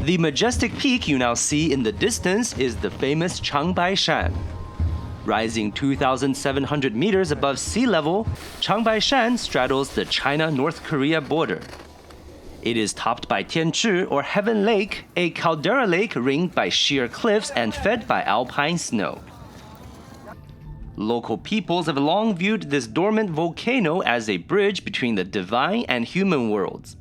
The majestic peak you now see in the distance is the famous Changbaishan. Rising 2,700 meters above sea level, Changbaishan straddles the China-North Korea border. It is topped by Tianzhi, or Heaven Lake, a caldera lake ringed by sheer cliffs and fed by alpine snow. Local peoples have long viewed this dormant volcano as a bridge between the divine and human worlds.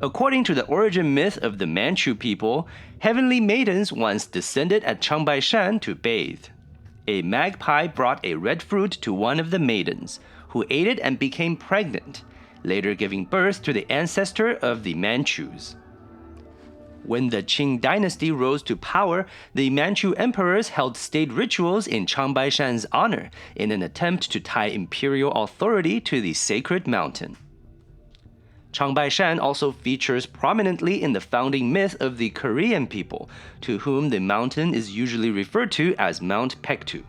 According to the origin myth of the Manchu people, heavenly maidens once descended at Changbaishan to bathe. A magpie brought a red fruit to one of the maidens, who ate it and became pregnant, later giving birth to the ancestor of the Manchus. When the Qing dynasty rose to power, the Manchu emperors held state rituals in Changbaishan's honor in an attempt to tie imperial authority to the sacred mountain. Changbaishan also features prominently in the founding myth of the Korean people, to whom the mountain is usually referred to as Mount Peaktu.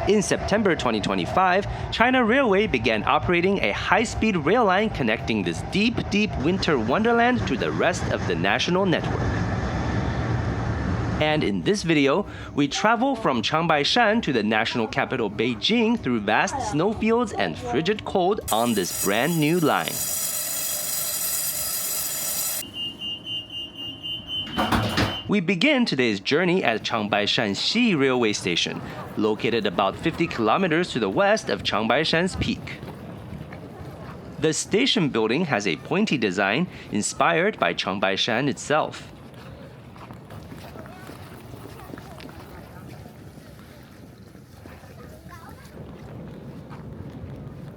In September 2025, China Railway began operating a high-speed rail line connecting this deep, deep winter wonderland to the rest of the national network. And in this video, we travel from Changbaishan to the national capital Beijing through vast snowfields and frigid cold on this brand new line. We begin today's journey at Changbaishan Xi Railway Station, located about 50 kilometers to the west of Changbaishan's peak. The station building has a pointy design inspired by Changbaishan itself.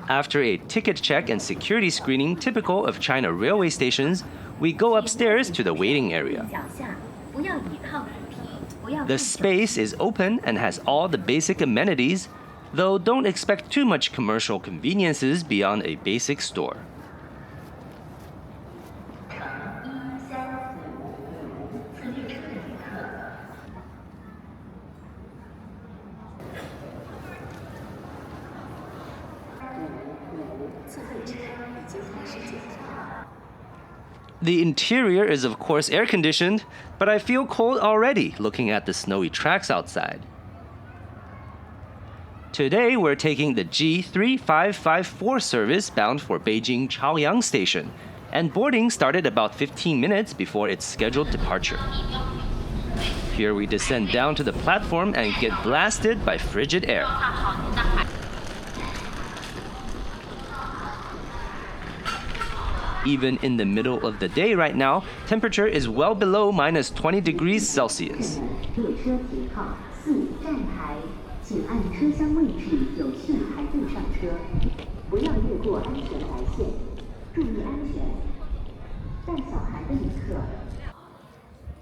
After a ticket check and security screening typical of China railway stations, we go upstairs to the waiting area. The space is open and has all the basic amenities, though don't expect too much commercial conveniences beyond a basic store. The interior is of course air-conditioned, but I feel cold already looking at the snowy tracks outside. Today we're taking the G3554 service bound for Beijing Chaoyang Station, and boarding started about 15 minutes before its scheduled departure. Here we descend down to the platform and get blasted by frigid air. Even in the middle of the day right now, temperature is well below minus 20 degrees Celsius.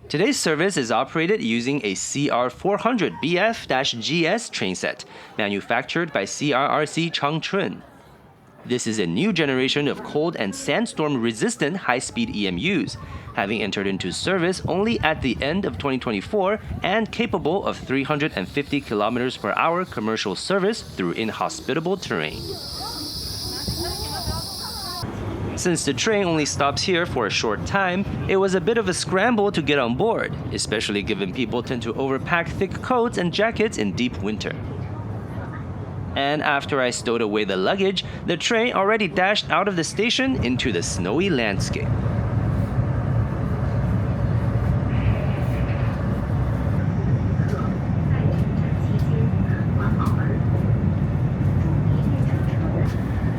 Today's service is operated using a CR400BF-GS trainset, manufactured by CRRC Changchun. This is a new generation of cold and sandstorm-resistant high-speed EMUs, having entered into service only at the end of 2024 and capable of 350 kilometers per hour commercial service through inhospitable terrain. Since the train only stops here for a short time, it was a bit of a scramble to get on board, especially given people tend to overpack thick coats and jackets in deep winter. And after I stowed away the luggage, the train already dashed out of the station into the snowy landscape.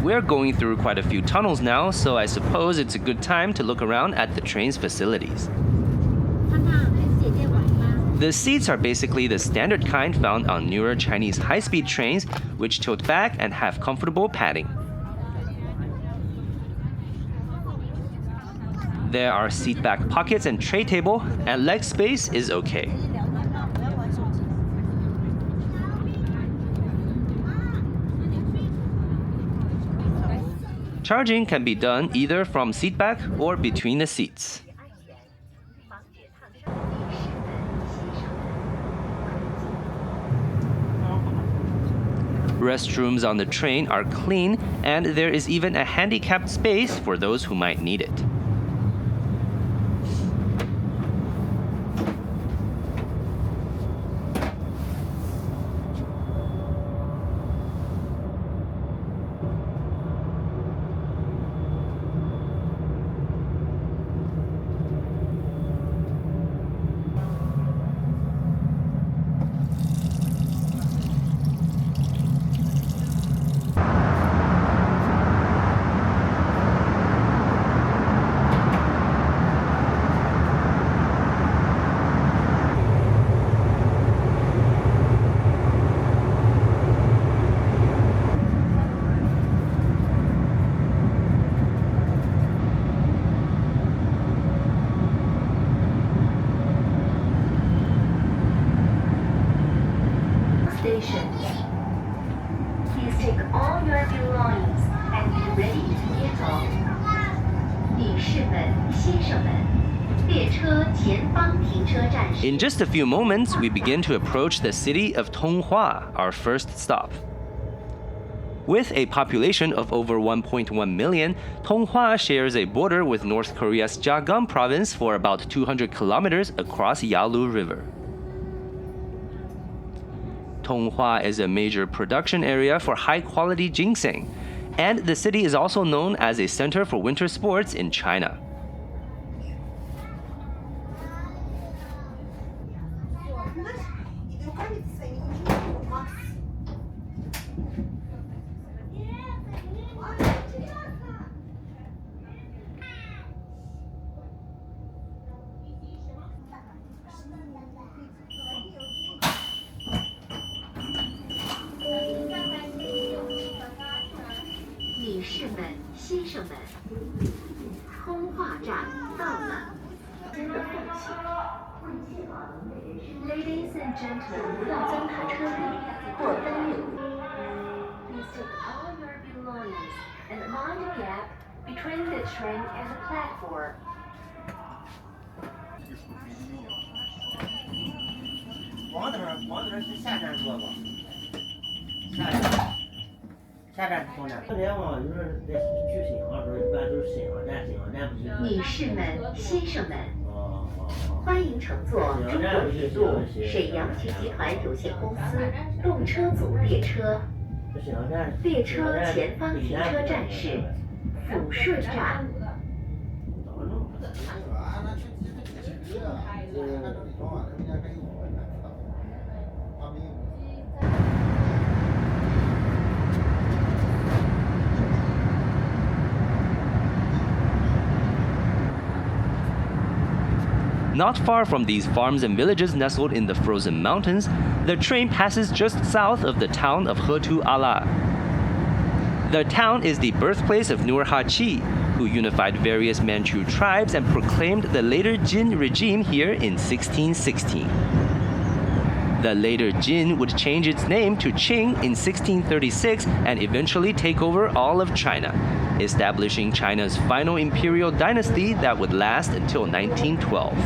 We're going through quite a few tunnels now, so I suppose it's a good time to look around at the train's facilities. The seats are basically the standard kind found on newer Chinese high-speed trains, which tilt back and have comfortable padding. There are seat back pockets and tray table, and leg space is okay. Charging can be done either from seat back or between the seats. Restrooms on the train are clean, and there is even a handicapped space for those who might need it. In just a few moments, we begin to approach the city of Tonghua, our first stop. With a population of over 1.1 million, Tonghua shares a border with North Korea's Jagang province for about 200 kilometers across Yalu River. Tonghua is a major production area for high-quality ginseng, and the city is also known as a center for winter sports in China. Ladies and gentlemen, 到站台车里或登录。Please take all your belongings and mind the gap between the train and the platform. 往这是下站坐吧？下站从哪？昨天嘛，就是在去沈阳时候，一般都是沈阳站不是。女士们、先生们，欢迎乘坐中国铁路沈阳局集团有限公司动车组列车。列车前方停车站是抚顺站。Not far from these farms and villages nestled in the frozen mountains, the train passes just south of the town of Hetu Ala. The town is the birthplace of Nur Ha-Chi, who unified various Manchu tribes and proclaimed the later Jin regime here in 1616. The later Jin would change its name to Qing in 1636 and eventually take over all of China, establishing China's final imperial dynasty that would last until 1912.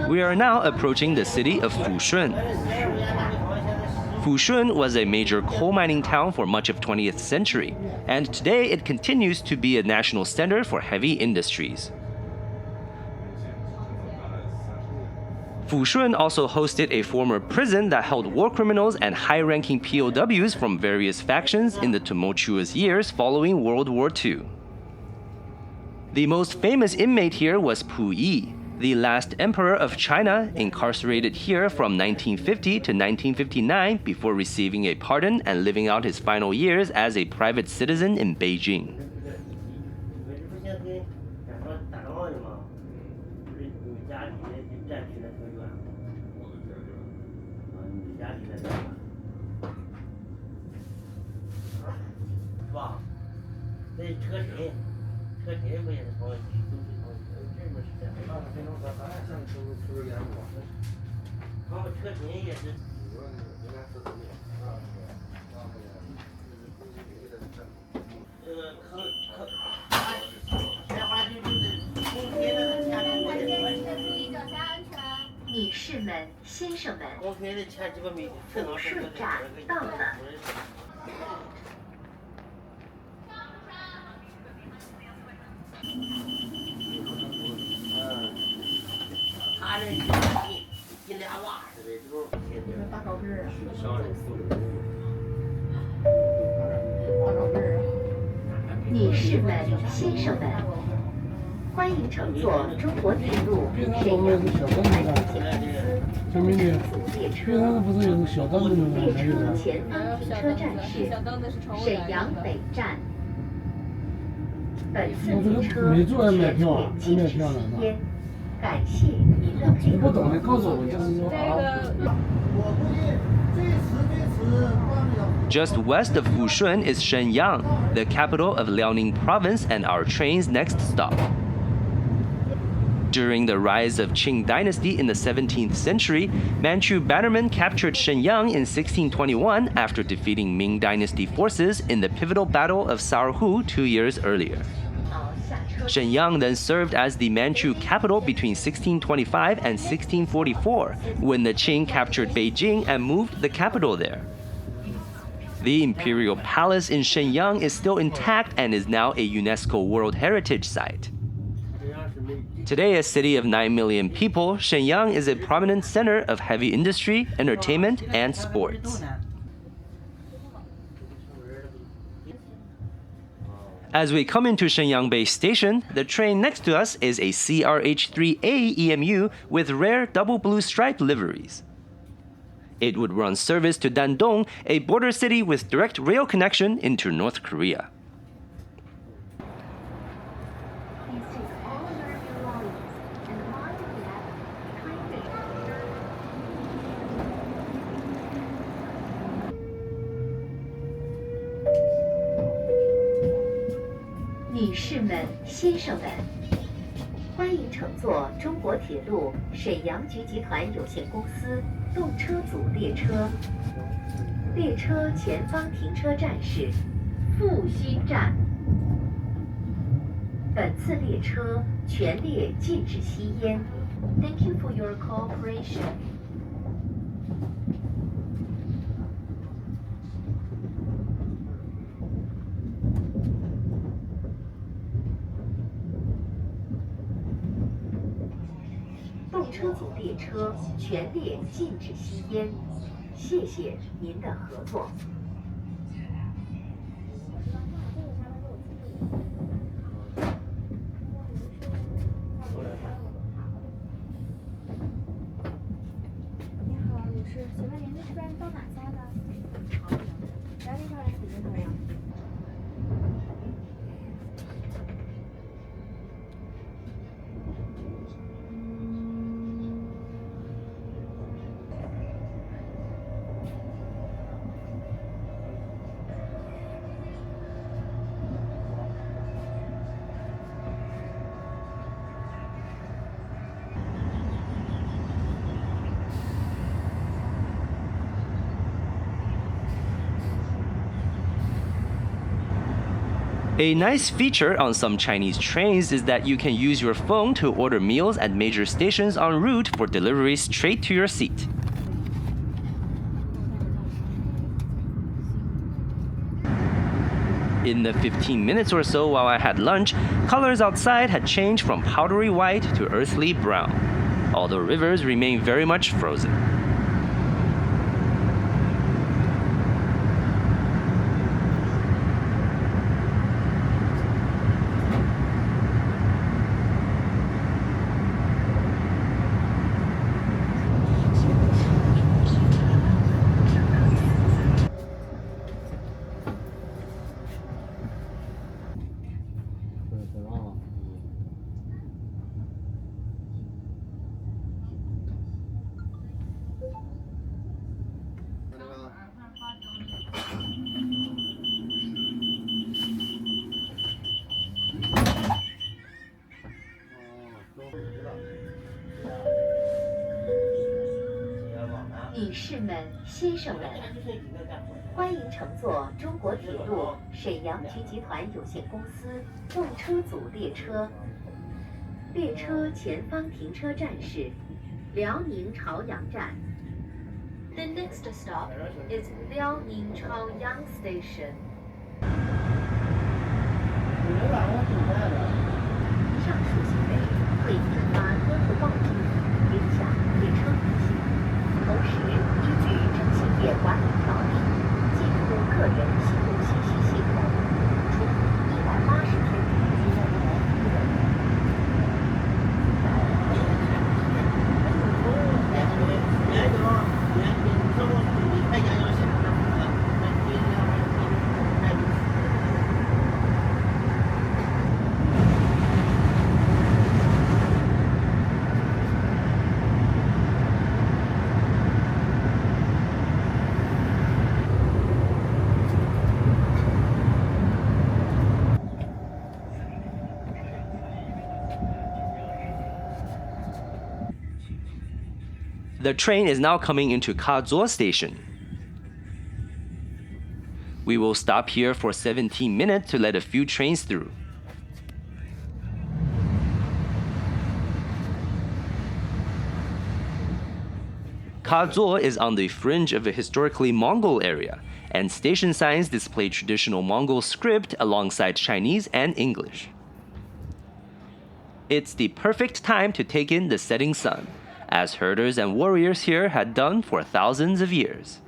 We are now approaching the city of Fushun. Fushun was a major coal mining town for much of 20th century, and today it continues to be a national center for heavy industries. Fushun also hosted a former prison that held war criminals and high-ranking POWs from various factions in the tumultuous years following World War II. The most famous inmate here was Pu Yi, the last emperor of China, incarcerated here from 1950 to 1959 before receiving a pardon and living out his final years as a private citizen in Beijing. Just west of Fushun is Shenyang, the capital of Liaoning province and our train's next stop. During the rise of Qing dynasty in the 17th century, Manchu bannermen captured Shenyang in 1621 after defeating Ming dynasty forces in the pivotal Battle of Sarhu 2 years earlier. Shenyang then served as the Manchu capital between 1625 and 1644, when the Qing captured Beijing and moved the capital there. The imperial palace in Shenyang is still intact and is now a UNESCO World Heritage Site. Today, a city of 9 million people, Shenyang is a prominent center of heavy industry, entertainment, and sports. As we come into Shenyang Bay Station, the train next to us is a CRH-3A EMU with rare double blue stripe liveries. It would run service to Dandong, a border city with direct rail connection into North Korea. "女士们、先生们，欢迎乘坐中国铁路沈阳局集团有限公司动车组列车。列车前方停车站是复兴站。本次列车全列禁止吸烟。Thank you for your cooperation." 动车组列车全列禁止吸烟，谢谢您的合作。你好，女士，请问您这边到哪家的？哪里上来体检怎么样？A nice feature on some Chinese trains is that you can use your phone to order meals at major stations en route for delivery straight to your seat. In the 15 minutes or so while I had lunch, colors outside had changed from powdery white to earthly brown. All the rivers remain very much frozen.女士们、先生们，欢迎乘坐中国铁路沈阳局集团有限公司动车组列车。列车前方停车站是辽宁朝阳站。The next stop is Liaoning Chaoyang Station. 上述行为会引发多个报警，影响列车运行。同时，依据征信业管理条例，进入个人信用信息系统，处以180天拘留。The train is now coming into Kazuo Station. We will stop here for 17 minutes to let a few trains through. Kazuo is on the fringe of a historically Mongol area, and station signs display traditional Mongol script alongside Chinese and English. It's the perfect time to take in the setting sun, as herders and warriors here had done for thousands of years.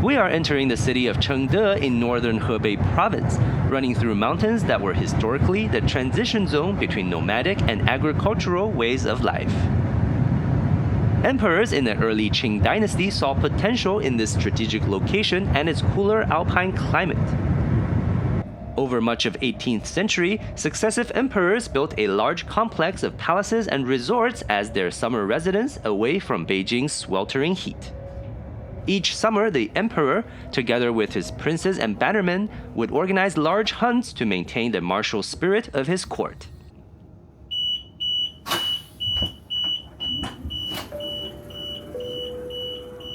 We are entering the city of Chengde in northern Hebei province, running through mountains that were historically the transition zone between nomadic and agricultural ways of life. Emperors in the early Qing dynasty saw potential in this strategic location and its cooler alpine climate. Over much of 18th century, successive emperors built a large complex of palaces and resorts as their summer residence away from Beijing's sweltering heat. Each summer, the emperor, together with his princes and bannermen, would organize large hunts to maintain the martial spirit of his court.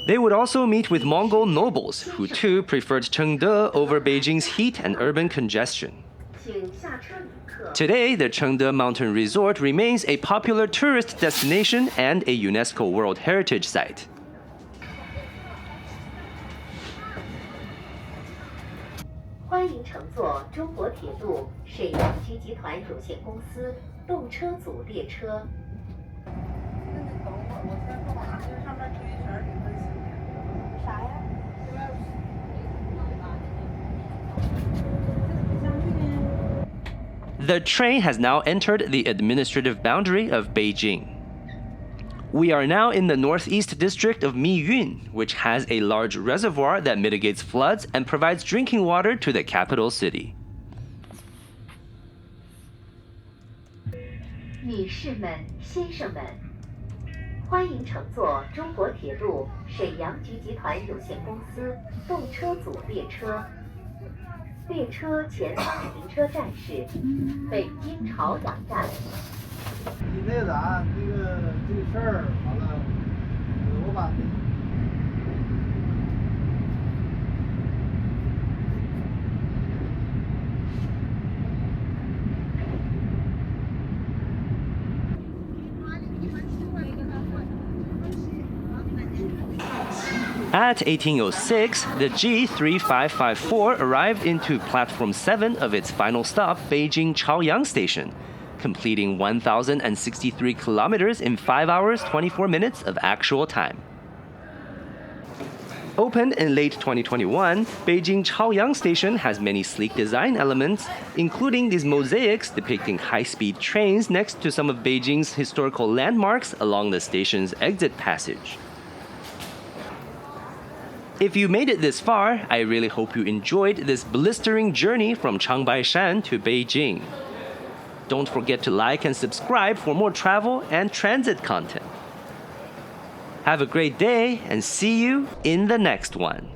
They would also meet with Mongol nobles, who too preferred Chengde over Beijing's heat and urban congestion. Today, the Chengde Mountain Resort remains a popular tourist destination and a UNESCO World Heritage Site. The train has now entered the administrative boundary of Beijing. We are now in the northeast district of Miyun, which has a large reservoir that mitigates floods and provides drinking water to the capital city. 女士们、先生们，欢迎乘坐中国铁路沈阳局集团有限公司动车组列车。列车前方停车站是北京朝阳站。你那个啥，这个事儿完了，我把。 At 1806, the G3554 arrived into Platform 7 of its final stop, Beijing Chaoyang Station, completing 1,063 kilometers in 5 hours 24 minutes of actual time. Opened in late 2021, Beijing Chaoyang Station has many sleek design elements, including these mosaics depicting high-speed trains next to some of Beijing's historical landmarks along the station's exit passage. If you made it this far, I really hope you enjoyed this blistering journey from Changbaishan to Beijing. Don't forget to like and subscribe for more travel and transit content. Have a great day and see you in the next one.